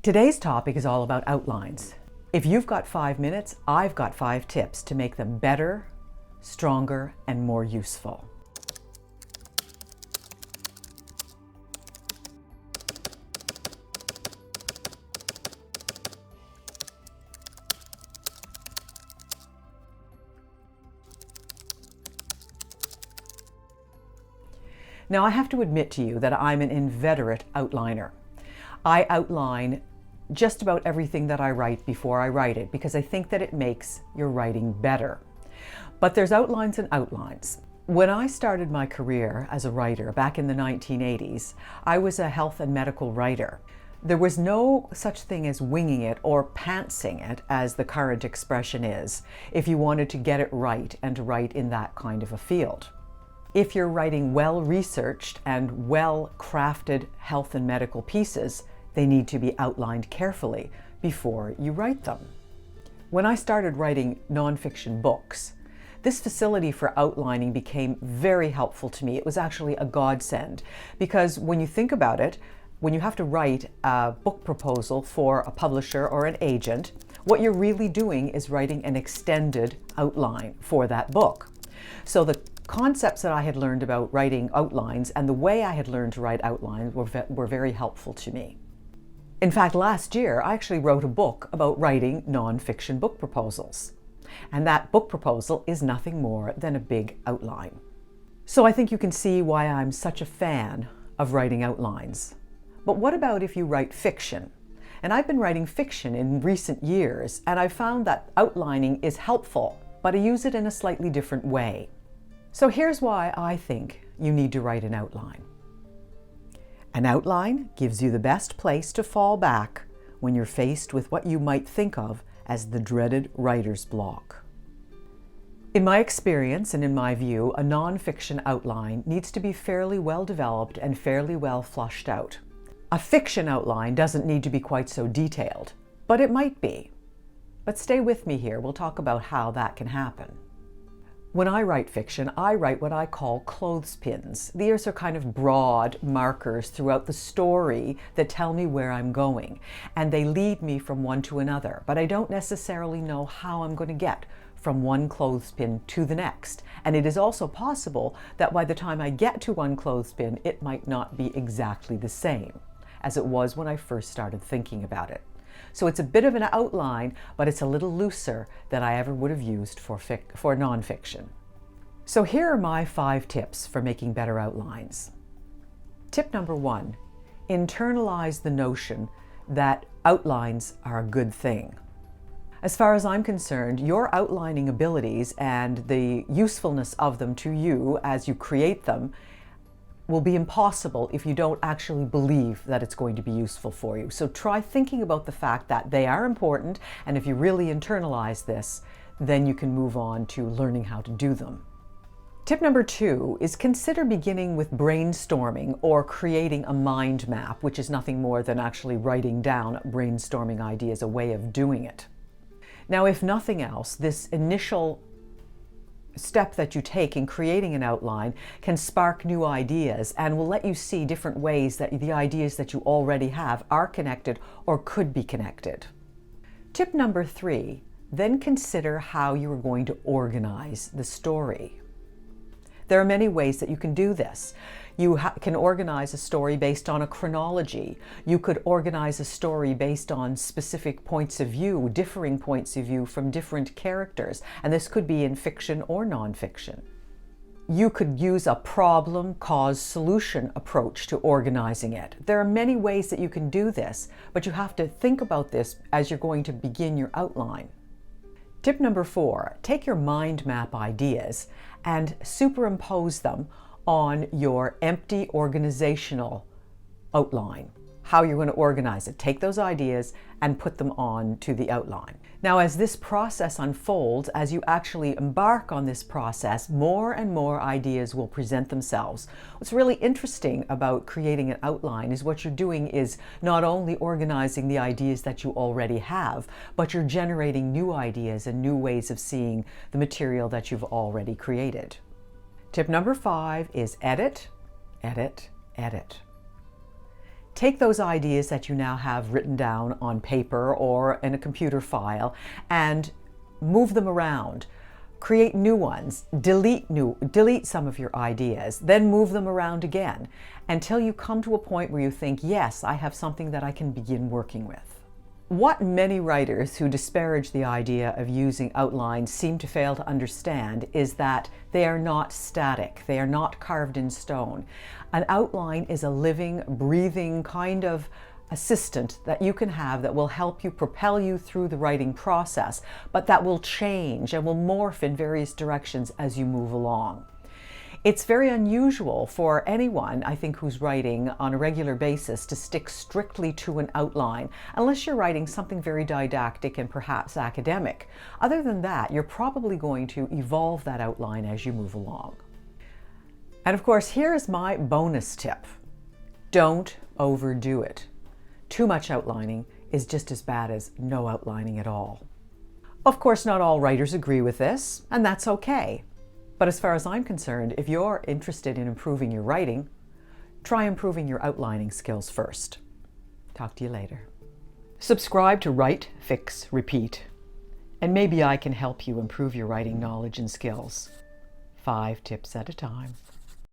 Today's topic is all about outlines. If you've got 5 minutes, I've got 5 tips to make them better, stronger, and more useful. Now, I have to admit to you that I'm an inveterate outliner. I outline just about everything that I write before I write it because I think that it makes your writing better. But there's outlines and outlines. When I started my career as a writer back in the 1980s, I was a health and medical writer. There was no such thing as winging it or pantsing it, as the current expression is, if you wanted to get it right and to write in that kind of a field. If you're writing well-researched and well-crafted health and medical pieces, they need to be outlined carefully before you write them. When I started writing nonfiction books, this facility for outlining became very helpful to me. It was actually a godsend because when you think about it, when you have to write a book proposal for a publisher or an agent, what you're really doing is writing an extended outline for that book. So the concepts that I had learned about writing outlines and the way I had learned to write outlines were very helpful to me. In fact, last year I actually wrote a book about writing nonfiction book proposals. And that book proposal is nothing more than a big outline. So I think you can see why I'm such a fan of writing outlines. But what about if you write fiction? And I've been writing fiction in recent years, and I've found that outlining is helpful, but I use it in a slightly different way. So here's why I think you need to write an outline. An outline gives you the best place to fall back when you're faced with what you might think of as the dreaded writer's block. In my experience and in my view, a nonfiction outline needs to be fairly well developed and fairly well flushed out. A fiction outline doesn't need to be quite so detailed, but it might be. But stay with me here, we'll talk about how that can happen. When I write fiction, I write what I call clothespins. These are kind of broad markers throughout the story that tell me where I'm going, and they lead me from one to another, but I don't necessarily know how I'm going to get from one clothespin to the next. And it is also possible that by the time I get to one clothespin, it might not be exactly the same as it was when I first started thinking about it. So it's a bit of an outline, but it's a little looser than I ever would have used for nonfiction. So here are my 5 tips for making better outlines. Tip number 1, internalize the notion that outlines are a good thing. As far as I'm concerned, your outlining abilities and the usefulness of them to you as you create them will be impossible if you don't actually believe that it's going to be useful for you. So try thinking about the fact that they are important, and if you really internalize this, then you can move on to learning how to do them. Tip number 2 is consider beginning with brainstorming or creating a mind map, which is nothing more than actually writing down brainstorming ideas, a way of doing it. Now, if nothing else, this initial step that you take in creating an outline can spark new ideas and will let you see different ways that the ideas that you already have are connected or could be connected. Tip number 3, then consider how you are going to organize the story. There are many ways that you can do this. You can organize a story based on a chronology. You could organize a story based on specific points of view, differing points of view from different characters, and this could be in fiction or nonfiction. You could use a problem, cause, solution approach to organizing it. There are many ways that you can do this, but you have to think about this as you're going to begin your outline. Tip number 4, take your mind map ideas and superimpose them on your empty organizational outline. How you're going to organize it. Take those ideas and put them on to the outline. Now, as this process unfolds, as you actually embark on this process, more and more ideas will present themselves. What's really interesting about creating an outline is what you're doing is not only organizing the ideas that you already have, but you're generating new ideas and new ways of seeing the material that you've already created. Tip number 5 is edit, edit, edit. Take those ideas that you now have written down on paper or in a computer file and move them around. Create new ones, delete some of your ideas, then move them around again until you come to a point where you think, yes, I have something that I can begin working with. What many writers who disparage the idea of using outlines seem to fail to understand is that they are not static. They are not carved in stone. An outline is a living, breathing kind of assistant that you can have that will help you propel you through the writing process, but that will change and will morph in various directions as you move along. It's very unusual for anyone, I think, who's writing on a regular basis to stick strictly to an outline, unless you're writing something very didactic and perhaps academic. Other than that, you're probably going to evolve that outline as you move along. And of course, here's my bonus tip. Don't overdo it. Too much outlining is just as bad as no outlining at all. Of course, not all writers agree with this, and that's okay. But as far as I'm concerned, if you're interested in improving your writing, try improving your outlining skills first. Talk to you later. Subscribe to Write, Fix, Repeat, and maybe I can help you improve your writing knowledge and skills. 5 tips at a time.